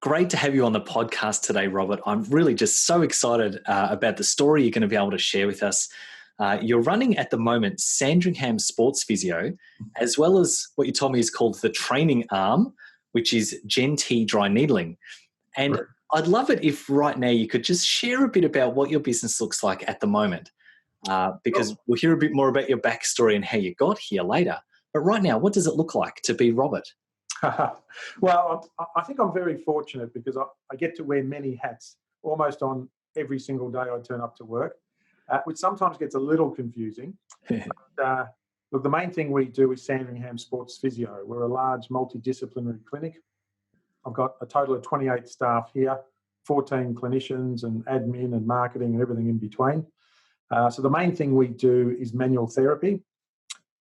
Great to have you on the podcast today, Robert. I'm really just so excited about the story you're going to be able to share with us. You're running at the moment Sandringham Sports Physio, as well as what you told me is called the training arm, which is Gen T Dry Needling. And Right. I'd love it if right now you could just share a bit about what your business looks like at the moment, because we'll hear a bit more about your backstory and how you got here later. But right now, what does it look like to be Robert? Well, I think I'm very fortunate because I get to wear many hats almost on every single day I turn up to work, which sometimes gets a little confusing. Look, the main thing we do is Sandringham Sports Physio. We're a large multidisciplinary clinic. I've got a total of 28 staff here, 14 clinicians and admin and marketing and everything in between. So the main thing we do is manual therapy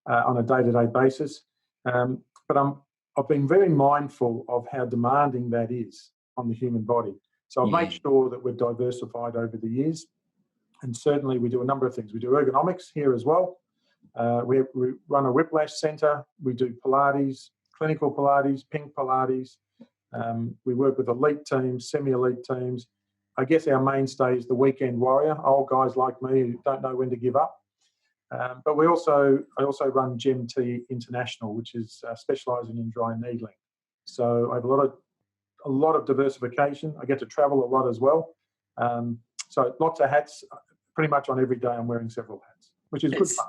on a day-to-day basis. But I've been very mindful of how demanding that is on the human body. So I've made sure that we've diversified over the years. And certainly we do a number of things. We do ergonomics here as well. We run a whiplash centre. We do Pilates, clinical Pilates, pink Pilates. We work with elite teams, semi-elite teams. I guess our mainstay is the weekend warrior, old guys like me who don't know when to give up. But I also run Gen T International, which is specialising in dry needling. So I have a lot of diversification. I get to travel a lot as well. So lots of hats. Pretty much on every day I'm wearing several hats, which is good fun.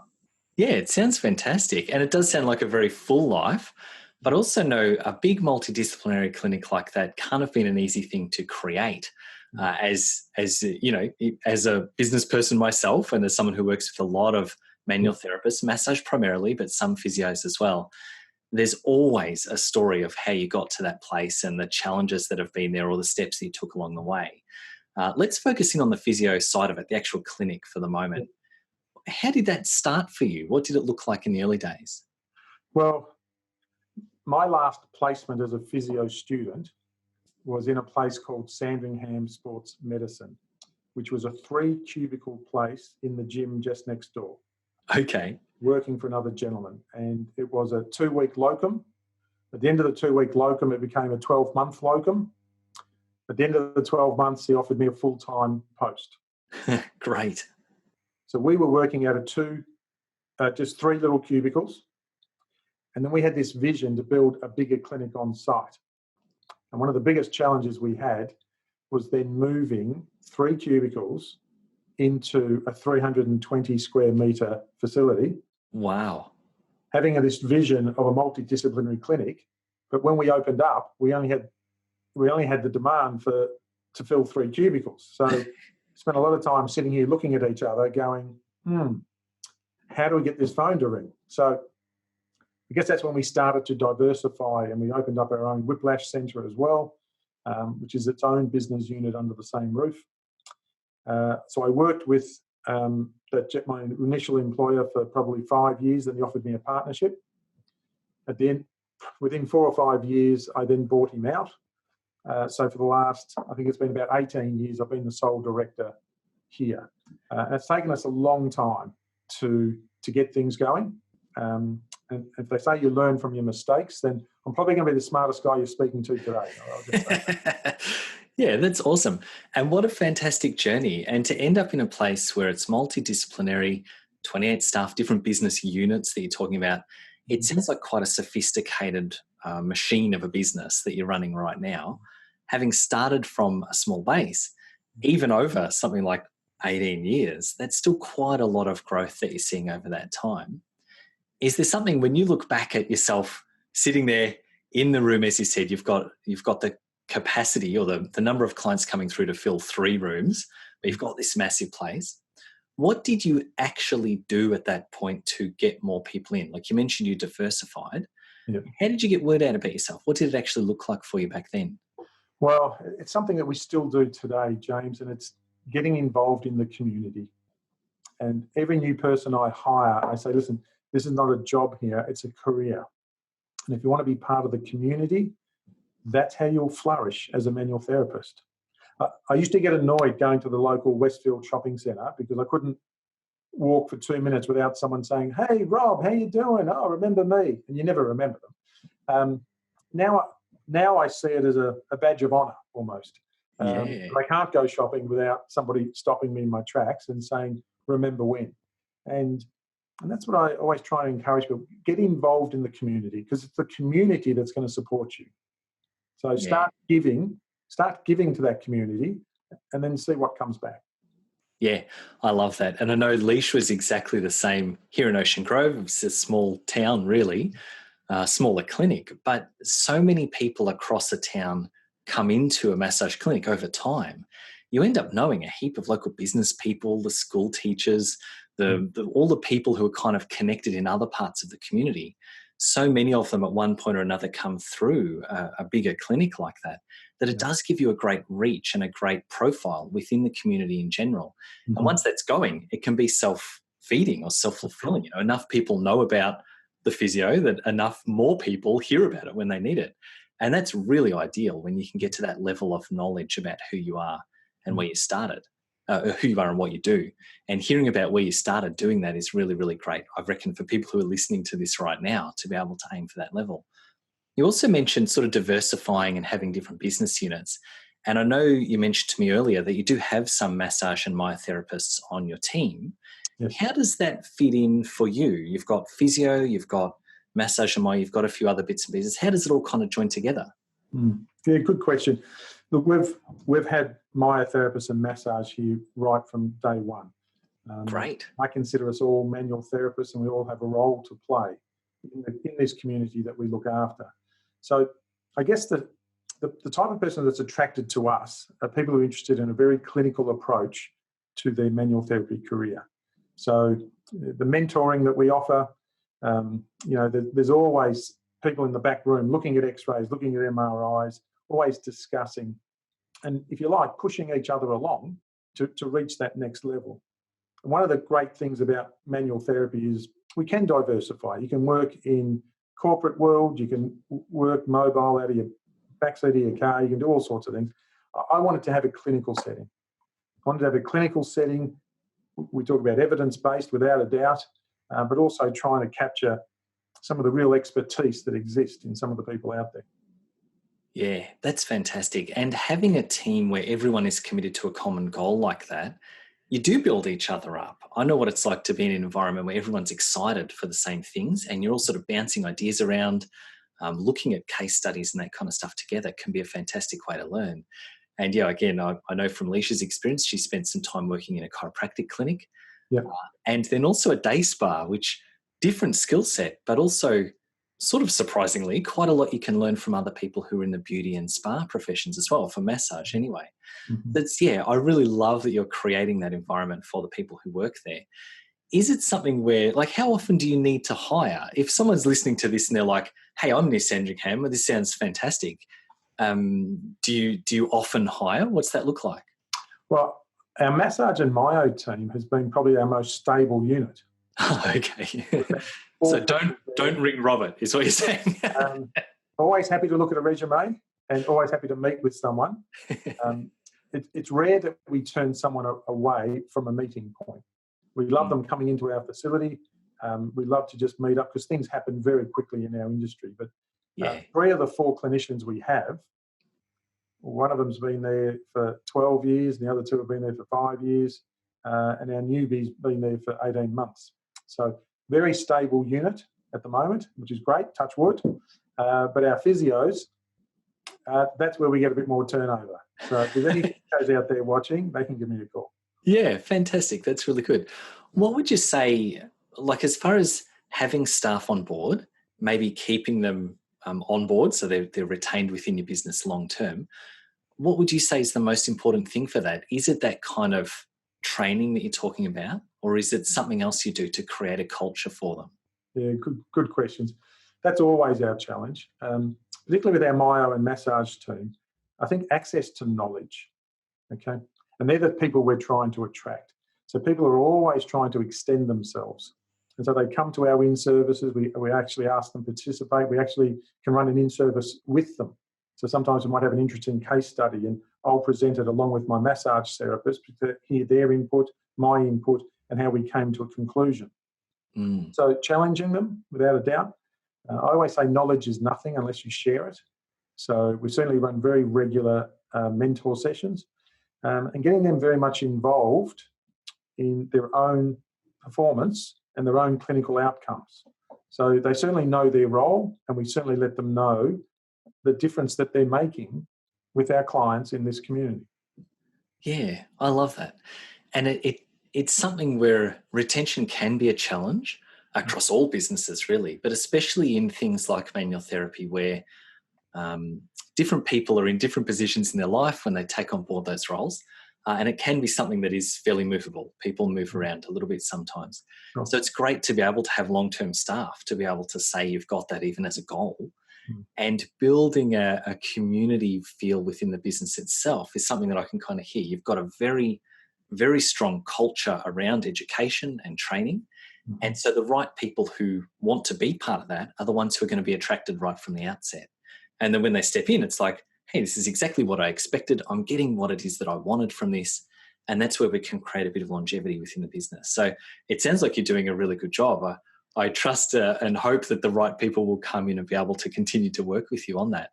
Yeah, it sounds fantastic. And it does sound like a very full life. But also know a big multidisciplinary clinic like that can't have been an easy thing to create. As you know, as a business person myself, and as someone who works with a lot of manual therapists, massage primarily, but some physios as well, there's always a story of how you got to that place and the challenges that have been there or the steps that you took along the way. Let's focus in on the physio side of it, the actual clinic for the moment. How did that start for you? What did it look like in the early days? Well, my last placement as a physio student was in a place called Sandringham Sports Medicine, which was a 3-cubicle place in the gym just next door. Okay. Working for another gentleman. And it was a 2-week locum. At the end of the 2-week locum, it became a 12-month locum. At the end of the 12 months, he offered me a full-time post. Great. So we were working out of just 3 little cubicles. And then we had this vision to build a bigger clinic on site. And one of the biggest challenges we had was then moving 3 cubicles into a 320 square metre facility. Wow. Having this vision of a multidisciplinary clinic, but when we opened up, we only had the demand to fill 3 cubicles. So spent a lot of time sitting here looking at each other going, how do we get this phone to ring? So I guess that's when we started to diversify, and we opened up our own whiplash centre as well, which is its own business unit under the same roof. So I worked with my initial employer for probably 5 years, and he offered me a partnership. At the end, within 4 or 5 years, I then bought him out. So for the last, I think it's been about 18 years, I've been the sole director here. And it's taken us a long time to get things going. And if they say you learn from your mistakes, then I'm probably going to be the smartest guy you're speaking to today. I'll just say that. Yeah, that's awesome. And what a fantastic journey. And to end up in a place where it's multidisciplinary, 28 staff, different business units that you're talking about, it sounds like quite a sophisticated machine of a business that you're running right now. Having started from a small base, even over something like 18 years, that's still quite a lot of growth that you're seeing over that time. Is there something, when you look back at yourself sitting there in the room, as you said, you've got the capacity or the number of clients coming through to fill 3 rooms, but you've got this massive place. What did you actually do at that point to get more people in? Like you mentioned, you diversified. Yeah. How did you get word out about yourself? What did it actually look like for you back then? Well, it's something that we still do today, James, and it's getting involved in the community. And every new person I hire, I say, listen, this is not a job here, it's a career. And if you want to be part of the community, that's how you'll flourish as a manual therapist. I used to get annoyed going to the local Westfield shopping centre because I couldn't walk for 2 minutes without someone saying, hey, Rob, how you doing? Oh, remember me? And you never remember them. Now now I see it as a badge of honour almost. Yeah. I can't go shopping without somebody stopping me in my tracks and saying, remember when. And that's what I always try and encourage people. Get involved in the community, because it's the community that's going to support you. So start giving to that community, and then see what comes back. Yeah, I love that. And I know Leash was exactly the same here in Ocean Grove. It's a small town, really, smaller clinic, but so many people across the town come into a massage clinic over time. You end up knowing a heap of local business people, the school teachers, all the people who are kind of connected in other parts of the community. So many of them at one point or another come through a bigger clinic like that it does give you a great reach and a great profile within the community in general. Mm-hmm. And once that's going, it can be self-feeding or self-fulfilling. You know, enough people know about the physio that enough more people hear about it when they need it. And that's really ideal when you can get to that level of knowledge about who you are and where you started, who you are and what you do. And hearing about where you started doing that is really, really great. I reckon for people who are listening to this right now to be able to aim for that level. You also mentioned sort of diversifying and having different business units. And I know you mentioned to me earlier that you do have some massage and myotherapists on your team. Yes. How does that fit in for you? You've got physio, you've got massage and myo, you've got a few other bits and pieces. How does it all kind of join together? Yeah, good question. Look, we've had myotherapist and massage here right from day one. Great. I consider us all manual therapists, and we all have a role to play in this community that we look after. So I guess the type of person that's attracted to us are people who are interested in a very clinical approach to their manual therapy career. So the mentoring that we offer, there's always people in the back room looking at x-rays, looking at MRIs, always discussing, and if you like, pushing each other along to reach that next level. And one of the great things about manual therapy is we can diversify. You can work in corporate world, you can work mobile out of your backseat of your car, you can do all sorts of things. I wanted to have a clinical setting. We talk about evidence-based without a doubt, but also trying to capture some of the real expertise that exists in some of the people out there. Yeah, that's fantastic. And having a team where everyone is committed to a common goal like that, you do build each other up. I know what it's like to be in an environment where everyone's excited for the same things and you're all sort of bouncing ideas around, looking at case studies and that kind of stuff together can be a fantastic way to learn. And yeah, again, I know from Leisha's experience, she spent some time working in a chiropractic clinic. Yeah. And then also a day spa, which different skill set, but also sort of surprisingly, quite a lot you can learn from other people who are in the beauty and spa professions as well, for massage anyway. Mm-hmm. I really love that you're creating that environment for the people who work there. Is it something where, like, how often do you need to hire? If someone's listening to this and they're like, hey, I'm Miss Sandringham, this sounds fantastic. Do you often hire? What's that look like? Well, our massage and myo team has been probably our most stable unit. Okay. So don't ring Robert, is what you're saying. Always happy to look at a resume and always happy to meet with someone. It's rare that we turn someone away from a meeting point. We love them coming into our facility. We love to just meet up because things happen very quickly in our industry. But 3 of the 4 clinicians we have, one of them's been there for 12 years, and the other 2 have been there for 5 years, and our newbie's been there for 18 months. So very stable unit at the moment, which is great, touch wood. But our physios, that's where we get a bit more turnover. So if there's any physios out there watching, they can give me a call. Yeah, fantastic. That's really good. What would you say, like, as far as having staff on board, maybe keeping them on board so they're retained within your business long term, what would you say is the most important thing for that? Is it that kind of training that you're talking about, or is it something else you do to create a culture for them? Yeah, good questions. That's always our challenge, particularly with our myo and massage team. I think access to knowledge, okay? And they're the people we're trying to attract. So people are always trying to extend themselves. And so they come to our in-services. We actually ask them to participate. We actually can run an in-service with them. So sometimes we might have an interesting case study and I'll present it along with my massage therapist to hear their input, my input, and how we came to a conclusion. So challenging them, without a doubt. I always say knowledge is nothing unless you share it. So we certainly run very regular mentor sessions, and getting them very much involved in their own performance and their own clinical outcomes. So they certainly know their role, and we certainly let them know the difference that they're making with our clients in this community. Yeah, I love that. And it's something where retention can be a challenge across all businesses, really, but especially in things like manual therapy, where different people are in different positions in their life when they take on board those roles. And it can be something that is fairly movable. People move around a little bit sometimes. Sure. So it's great to be able to have long-term staff, to be able to say you've got that even as a goal. And building a community feel within the business itself is something that I can kind of hear. You've got a very, very strong culture around education and training. And so the right people who want to be part of that are the ones who are going to be attracted right from the outset. And then when they step in, it's like, hey, this is exactly what I expected. I'm getting what it is that I wanted from this. And that's where we can create a bit of longevity within the business. So it sounds like you're doing a really good job. I trust and hope that the right people will come in and be able to continue to work with you on that.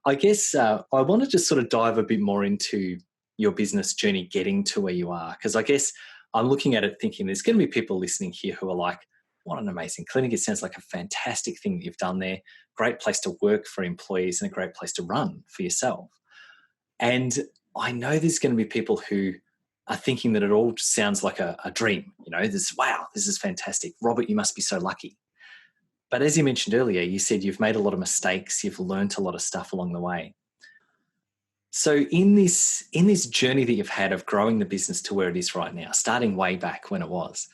I guess I want to just sort of dive a bit more into your business journey getting to where you are, because I guess I'm looking at it thinking there's going to be people listening here who are like, what an amazing clinic. It sounds like a fantastic thing that you've done there. Great place to work for employees and a great place to run for yourself. And I know there's going to be people who are thinking that it all sounds like a dream. You know, wow, this is fantastic. Robert, you must be so lucky. But as you mentioned earlier, you said you've made a lot of mistakes. You've learned a lot of stuff along the way. So in this journey that you've had of growing the business to where it is right now, starting way back when it was,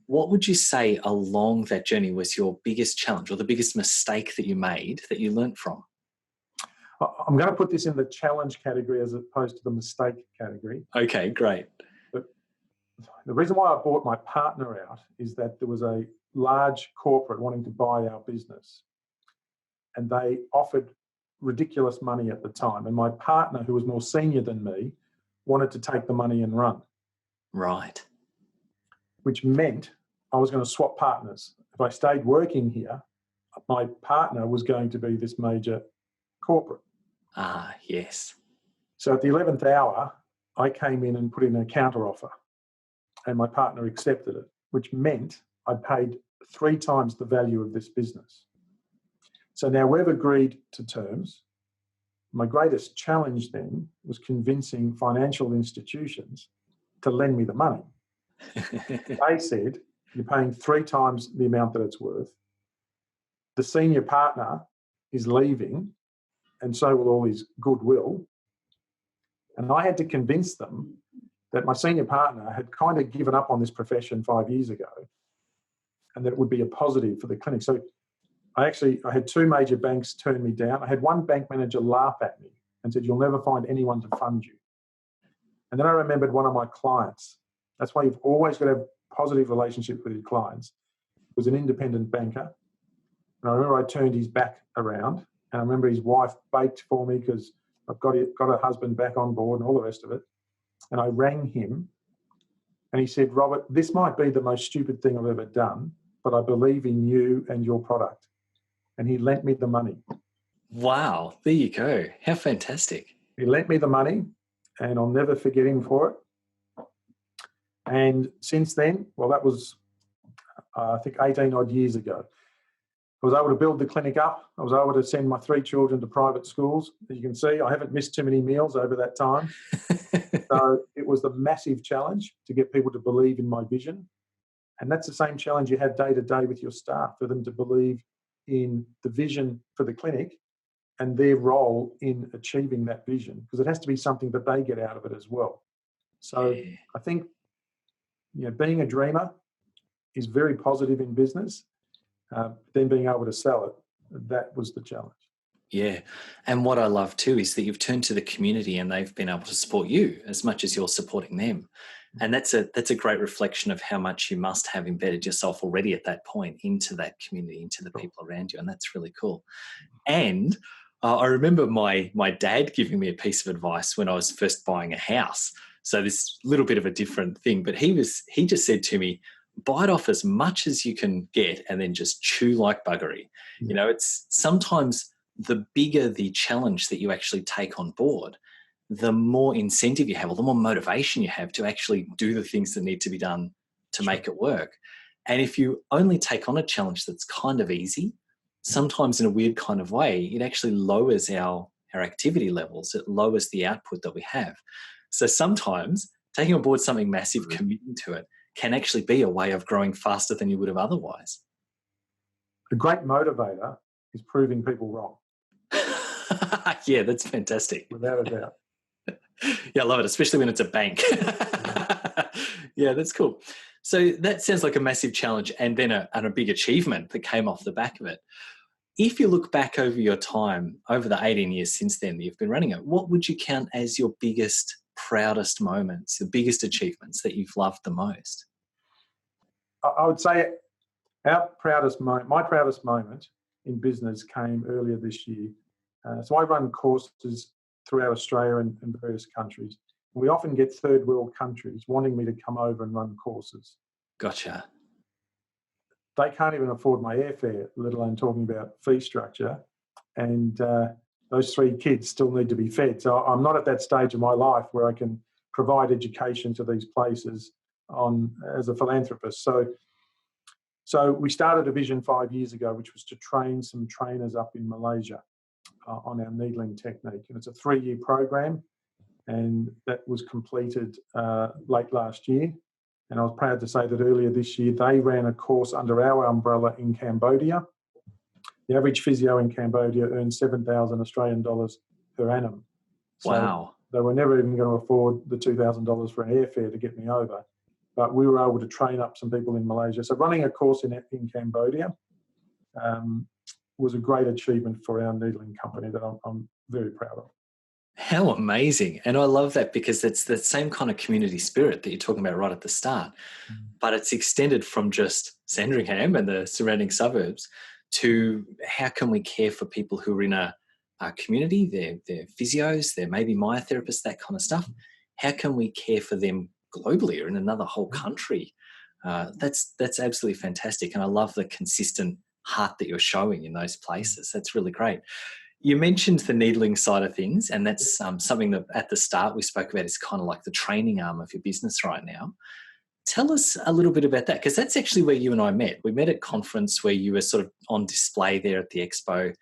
what would you say along that journey was your biggest challenge or the biggest mistake that you made that you learned from? I'm going to put this in the challenge category as opposed to the mistake category. Okay, great. But the reason why I bought my partner out is that there was a large corporate wanting to buy our business, and they offered ridiculous money at the time. And my partner, who was more senior than me, wanted to take the money and run. Right. Which meant I was going to swap partners. If I stayed working here, my partner was going to be this major corporate. Ah, yes. So at the 11th hour, I came in and put in a counter offer, and my partner accepted it, which meant I paid 3 times the value of this business. So now we've agreed to terms. My greatest challenge then was convincing financial institutions to lend me the money. They said, you're paying 3 times the amount that it's worth. The senior partner is leaving, and so will all his goodwill. And I had to convince them that my senior partner had kind of given up on this profession 5 years ago, and that it would be a positive for the clinic. So I had 2 major banks turn me down. I had one bank manager laugh at me and said, you'll never find anyone to fund you. And then I remembered one of my clients. That's why you've always got to have a positive relationship with your clients. He was an independent banker. And I remember I turned his back around, and I remember his wife baked for me because I've got her husband back on board and all the rest of it. And I rang him, and he said, Robert, this might be the most stupid thing I've ever done, but I believe in you and your product. And he lent me the money. Wow, there you go. How fantastic. He lent me the money, and I'll never forget him for it. And since then, well, that was, I think, 18 odd years ago. I was able to build the clinic up. I was able to send my 3 children to private schools. As you can see, I haven't missed too many meals over that time. So it was the massive challenge to get people to believe in my vision. And that's the same challenge you have day to day with your staff, for them to believe in the vision for the clinic and their role in achieving that vision, because it has to be something that they get out of it as well. So yeah. I think being a dreamer is very positive in business. Then being able to sell it, that was the challenge. Yeah. And what I love too is that you've turned to the community and they've been able to support you as much as you're supporting them. And that's a great reflection of how much you must have embedded yourself already at that point into that community, into the people around you. And that's really cool. And I remember my dad giving me a piece of advice when I was first buying a house. So this little bit of a different thing, but he just said to me, bite off as much as you can get and then just chew like buggery. It's sometimes the bigger the challenge that you actually take on board, the more incentive you have or the more motivation you have to actually do the things that need to be done to Sure. make it work. And if you only take on a challenge that's kind of easy, sometimes in a weird kind of way, it actually lowers our activity levels. It lowers the output that we have. So sometimes taking on board something massive, committing to it, can actually be a way of growing faster than you would have otherwise. A great motivator is proving people wrong. Yeah, that's fantastic. Without a doubt. Yeah, I love it, especially when it's a bank. Yeah, that's cool. So that sounds like a massive challenge and then a big achievement that came off the back of it. If you look back over your time, over the 18 years since then that you've been running it, what would you count as your biggest, proudest moments, the biggest achievements that you've loved the most? I would say my proudest moment in business came earlier this year. So I run courses throughout Australia and various countries. We often get third world countries wanting me to come over and run courses. Gotcha. They can't even afford my airfare, let alone talking about fee structure. And those 3 kids still need to be fed. So I'm not at that stage of my life where I can provide education to these places as a philanthropist. So we started a vision 5 years ago, which was to train some trainers up in Malaysia on our needling technique. And it's a 3-year program, and that was completed late last year. And I was proud to say that earlier this year, they ran a course under our umbrella in Cambodia. The average physio in Cambodia earns 7,000 Australian dollars per annum. So wow. They were never even going to afford the $2,000 for an airfare to get me over. But we were able to train up some people in Malaysia. So running a course in Cambodia was a great achievement for our needling company that I'm very proud of. How amazing. And I love that because it's the same kind of community spirit that you're talking about right at the start, but it's extended from just Sandringham and the surrounding suburbs to how can we care for people who are in a community, they're physios, they're maybe myotherapists, that kind of stuff. How can we care for them globally or in another whole country? That's absolutely fantastic. And I love the consistent heart that you're showing in those places. That's really great. You mentioned the needling side of things, and that's something that at the start we spoke about is kind of like the training arm of your business right now. Tell us a little bit about that, because that's actually where you and I met. We met at conference where you were sort of on display there at the expo,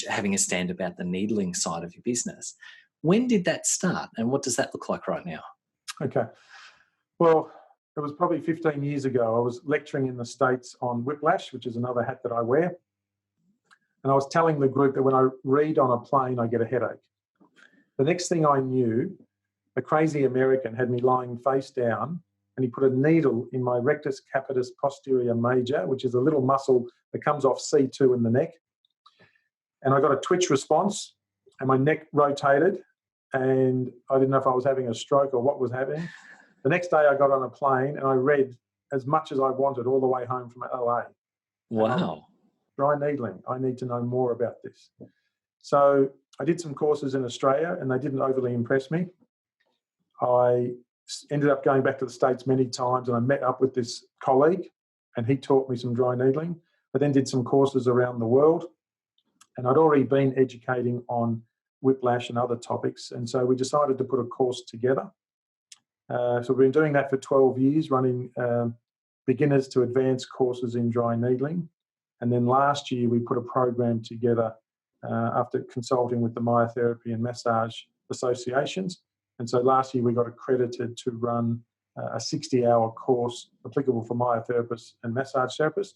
having a stand about the needling side of your business. When did that start, and what does that look like right now? Okay. Well, it was probably 15 years ago. I was lecturing in the States on whiplash, which is another hat that I wear. And I was telling the group that when I read on a plane, I get a headache. The next thing I knew, a crazy American had me lying face down, and he put a needle in my rectus capitis posterior major, which is a little muscle that comes off C2 in the neck. And I got a twitch response, and my neck rotated, and I didn't know if I was having a stroke or what was happening. The next day I got on a plane and I read as much as I wanted all the way home from LA. Wow. Dry needling. I need to know more about this. So I did some courses in Australia and they didn't overly impress me. I ended up going back to the States many times and I met up with this colleague and he taught me some dry needling. I then did some courses around the world and I'd already been educating on whiplash and other topics. And so we decided to put a course together. So we've been doing that for 12 years, running beginners to advanced courses in dry needling. And then last year we put a program together after consulting with the myotherapy and massage associations. And so last year we got accredited to run a 60-hour course applicable for myotherapists and massage therapists.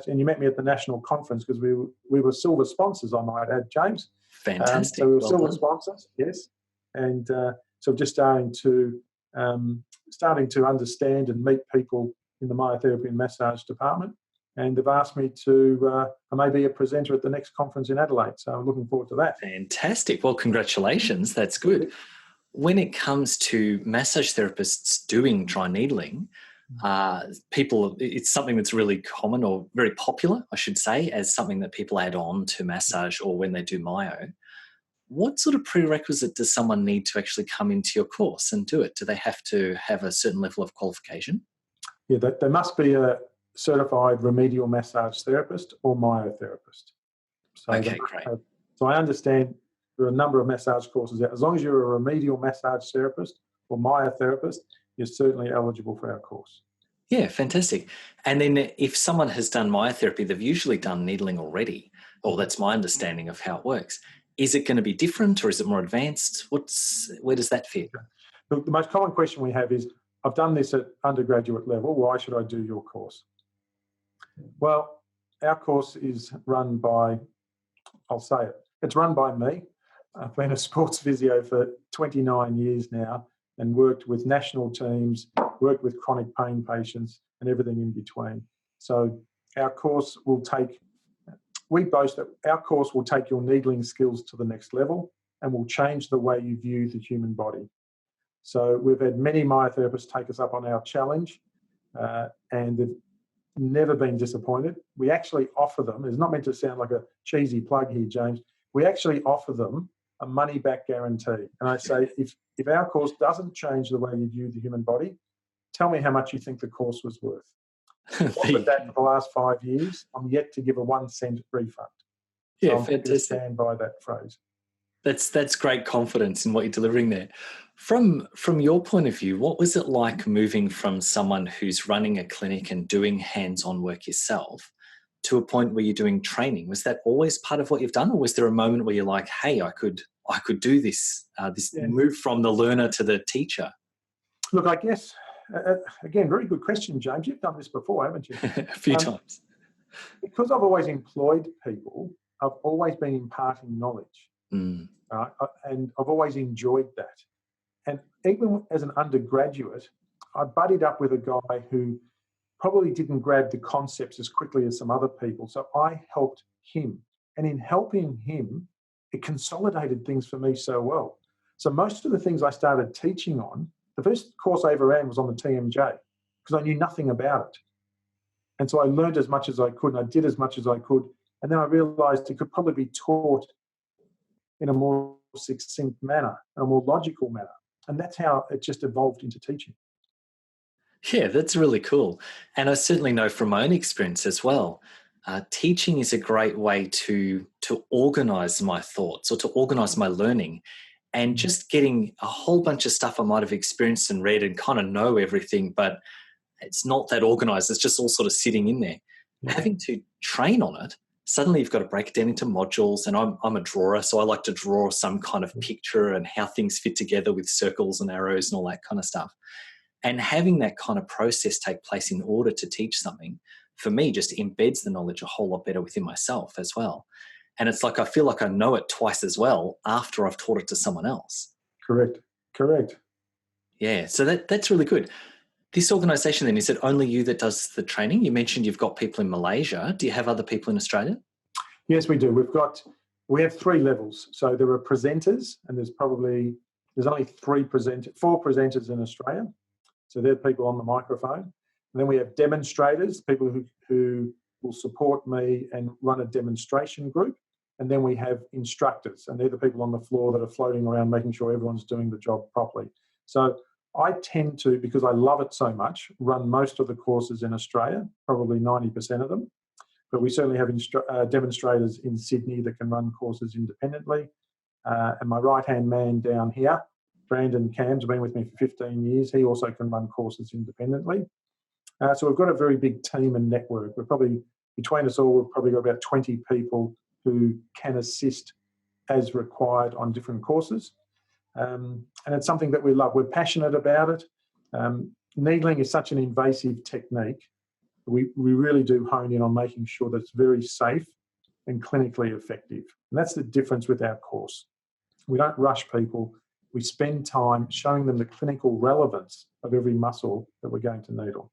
And you met me at the national conference because we were silver sponsors, I might add, James. Fantastic. So we were silver sponsors, yes. And so just starting to understand and meet people in the myotherapy and massage department. And they've asked me to I may be a presenter at the next conference in Adelaide. So I'm looking forward to that. Fantastic. Well, congratulations. That's good. When it comes to massage therapists doing dry needling, it's something that's really common or very popular, I should say, as something that people add on to massage or when they do myo. What sort of prerequisite does someone need to actually come into your course and do it? Do they have to have a certain level of qualification? Yeah, there must be a certified remedial massage therapist or myotherapist. So okay, great. So I understand there are a number of massage courses out. As long as you're a remedial massage therapist or myotherapist, you're certainly eligible for our course. Yeah, fantastic. And then if someone has done myotherapy, they've usually done needling already, or that's my understanding of how it works. Is it going to be different or is it more advanced? Where does that fit? The most common question we have is, I've done this at undergraduate level, why should I do your course? Well, our course is run by, I'll say it, it's run by me. I've been a sports physio for 29 years now and worked with national teams, worked with chronic pain patients and everything in between. So our course will take, we boast that our course will take your needling skills to the next level and will change the way you view the human body. So we've had many myotherapists take us up on our challenge and they've never been disappointed. We actually offer them, it's not meant to sound like a cheesy plug here, James, we actually offer them a money-back guarantee. And I say, if our course doesn't change the way you view the human body, tell me how much you think the course was worth. I've offered that for the last 5 years. I'm yet to give a 1 cent refund. So Yeah, I'm happy to fantastic. stand by that phrase. That's great confidence in what you're delivering there. From your point of view, what was it like moving from someone who's running a clinic and doing hands-on work yourself to a point where you're doing training? Was that always part of what you've done, or was there a moment where you're like, "Hey, I could do this"? Move from the learner to the teacher. Look, I guess again, very good question, James. You've done this before, haven't you? A few times. Because I've always employed people, I've always been imparting knowledge. And I've always enjoyed that. And even as an undergraduate, I buddied up with a guy who probably didn't grab the concepts as quickly as some other people. So I helped him. And in helping him, it consolidated things for me so well. So most of the things I started teaching on, the first course I ever ran was on the TMJ because I knew nothing about it. And so I learned as much as I could and I did as much as I could. And then I realized it could probably be taught in a more succinct manner, in a more logical manner. And that's how it just evolved into teaching. Yeah, that's really cool. And I certainly know from my own experience as well, teaching is a great way to organize my thoughts or to organize my learning, and just getting a whole bunch of stuff I might have experienced and read and kind of know everything, but it's not that organized. It's just all sort of sitting in there. Yeah. Having to train on it, suddenly you've got to break it down into modules. And I'm a drawer, so I like to draw some kind of picture and how things fit together with circles and arrows and all that kind of stuff. And having that kind of process take place in order to teach something, for me, just embeds the knowledge a whole lot better within myself as well. And it's like I feel like I know it twice as well after I've taught it to someone else. Correct. Yeah, so that's really good. This organisation then, is it only you that does the training? You mentioned you've got people in Malaysia. Do you have other people in Australia? Yes, we do. We have 3 levels. So there are presenters, and there's only 4 presenters in Australia. So they're people on the microphone. And then we have demonstrators, people who will support me and run a demonstration group. And then we have instructors, and they're the people on the floor that are floating around making sure everyone's doing the job properly. So I tend to, because I love it so much, run most of the courses in Australia, probably 90% of them. But we certainly have demonstrators in Sydney that can run courses independently. And my right-hand man down here, Brandon Cam's been with me for 15 years. He also can run courses independently. So we've got a very big team and network. Between us all, we've probably got about 20 people who can assist as required on different courses. And it's something that we love. We're passionate about it. Needling is such an invasive technique. We really do hone in on making sure that it's very safe and clinically effective. And that's the difference with our course. We don't rush people. We spend time showing them the clinical relevance of every muscle that we're going to needle.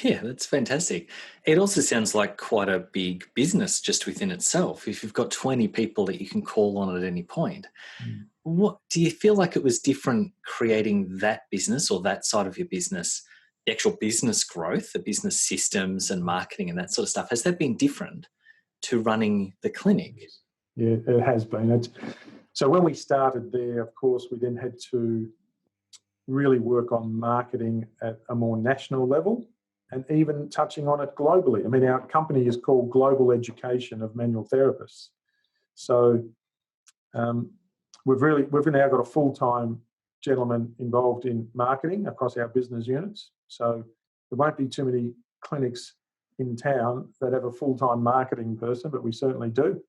Yeah, that's fantastic. It also sounds like quite a big business just within itself. If you've got 20 people that you can call on at any point, what do you feel like it was different creating that business or that side of your business, the actual business growth, the business systems and marketing and that sort of stuff? Has that been different to running the clinic? Yeah, it has been. So when we started there, of course, we then had to really work on marketing at a more national level and even touching on it globally. I mean, our company is called Global Education of Manual Therapists. So We've now got a full-time gentleman involved in marketing across our business units. So there won't be too many clinics in town that have a full-time marketing person, but we certainly do.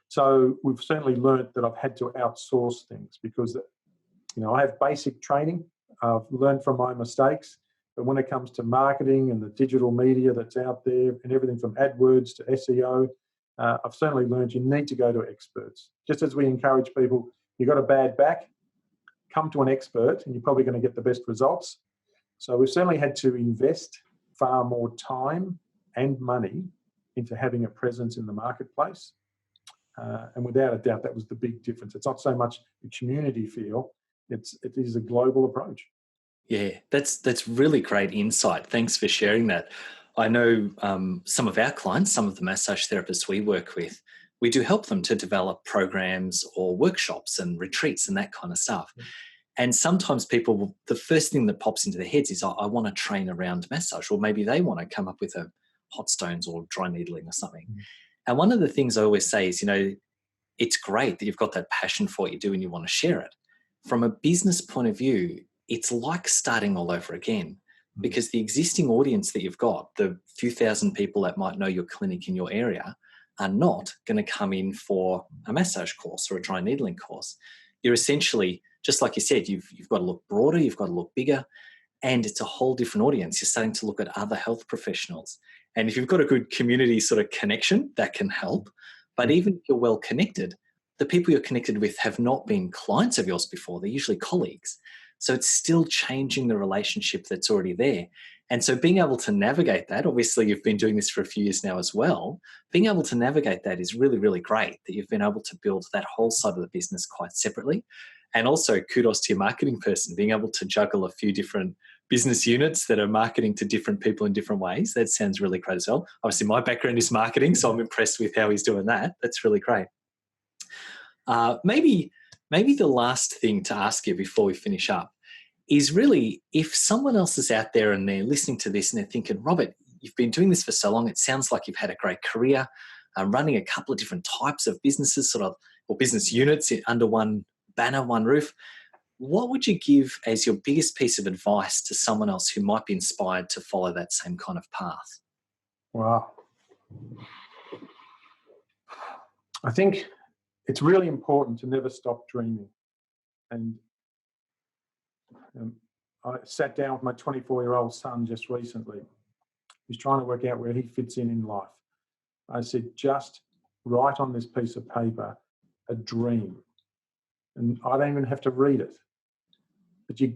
So we've certainly learned that I've had to outsource things because, I have basic training. I've learned from my mistakes. But when it comes to marketing and the digital media that's out there and everything from AdWords to SEO, I've certainly learned you need to go to experts. Just as we encourage people, you've got a bad back, come to an expert and you're probably going to get the best results. So we've certainly had to invest far more time and money into having a presence in the marketplace. And without a doubt, that was the big difference. It's not so much the community feel, it is a global approach. Yeah, that's really great insight. Thanks for sharing that. I know some of our clients, some of the massage therapists we work with, we do help them to develop programs or workshops and retreats and that kind of stuff. And sometimes people, the first thing that pops into their heads is, I want to train around massage, or maybe they want to come up with a hot stones or dry needling or something. And one of the things I always say is, it's great that you've got that passion for what you do and you want to share it. From a business point of view, it's like starting all over again, because the existing audience that you've got, the few thousand people that might know your clinic in your area, are not going to come in for a massage course or a dry needling course. You're essentially, just like you said, you've got to look broader, you've got to look bigger, and it's a whole different audience. You're starting to look at other health professionals. And if you've got a good community sort of connection, that can help. But even if you're well connected, the people you're connected with have not been clients of yours before. They're usually colleagues. So it's still changing the relationship that's already there. And so being able to navigate that, obviously you've been doing this for a few years now as well, being able to navigate that is really, really great, that you've been able to build that whole side of the business quite separately. And also kudos to your marketing person, being able to juggle a few different business units that are marketing to different people in different ways. That sounds really great as well. Obviously my background is marketing, so I'm impressed with how he's doing that. That's really great. Maybe the last thing to ask you before we finish up is really, if someone else is out there and they're listening to this and they're thinking, Robert, you've been doing this for so long, it sounds like you've had a great career, running a couple of different types of businesses, or business units under one banner, one roof. What would you give as your biggest piece of advice to someone else who might be inspired to follow that same kind of path? Wow. I think it's really important to never stop dreaming. And I sat down with my 24-year-old son just recently. He's trying to work out where he fits in life. I said, just write on this piece of paper a dream. And I don't even have to read it. But you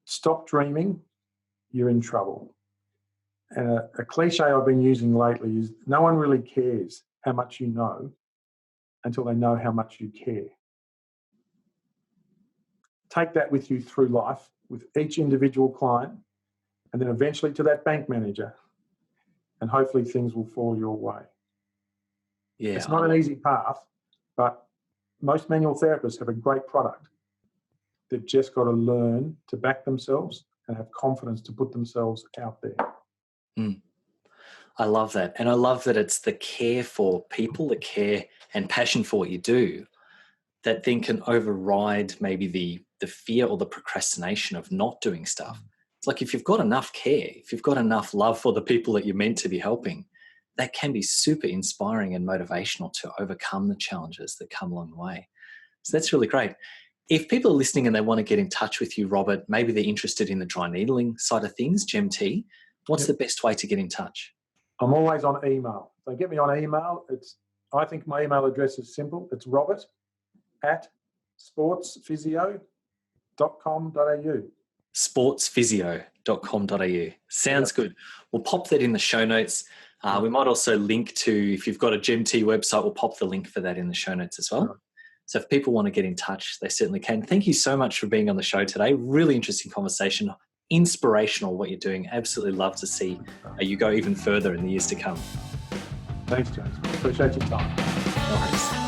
stop dreaming, you're in trouble. And a cliche I've been using lately is, no one really cares how much you know until they know how much you care. Take that with you through life, with each individual client, and then eventually to that bank manager. And hopefully things will fall your way. Yeah, it's not an easy path, but most manual therapists have a great product. They've just got to learn to back themselves and have confidence to put themselves out there. I love that. And I love that it's the care for people, the care and passion for what you do, that then can override maybe the fear or the procrastination of not doing stuff. It's like, if you've got enough care, if you've got enough love for the people that you're meant to be helping, that can be super inspiring and motivational to overcome the challenges that come along the way. So that's really great. If people are listening and they want to get in touch with you, Robert, maybe they're interested in the dry needling side of things, GMT, what's the best way to get in touch? I'm always on email. So get me on email. I think my email address is simple. It's robert@sportsphysio.com.au. sportsphysio.com.au. Sounds good. We'll pop that in the show notes. We might also link to, if you've got a GMT website, we'll pop the link for that in the show notes as well. Right. So if people want to get in touch, they certainly can. Thank you so much for being on the show today. Really interesting conversation. Inspirational what you're doing. Absolutely love to see you go even further in the years to come. Thanks, James. Appreciate your time. No worries.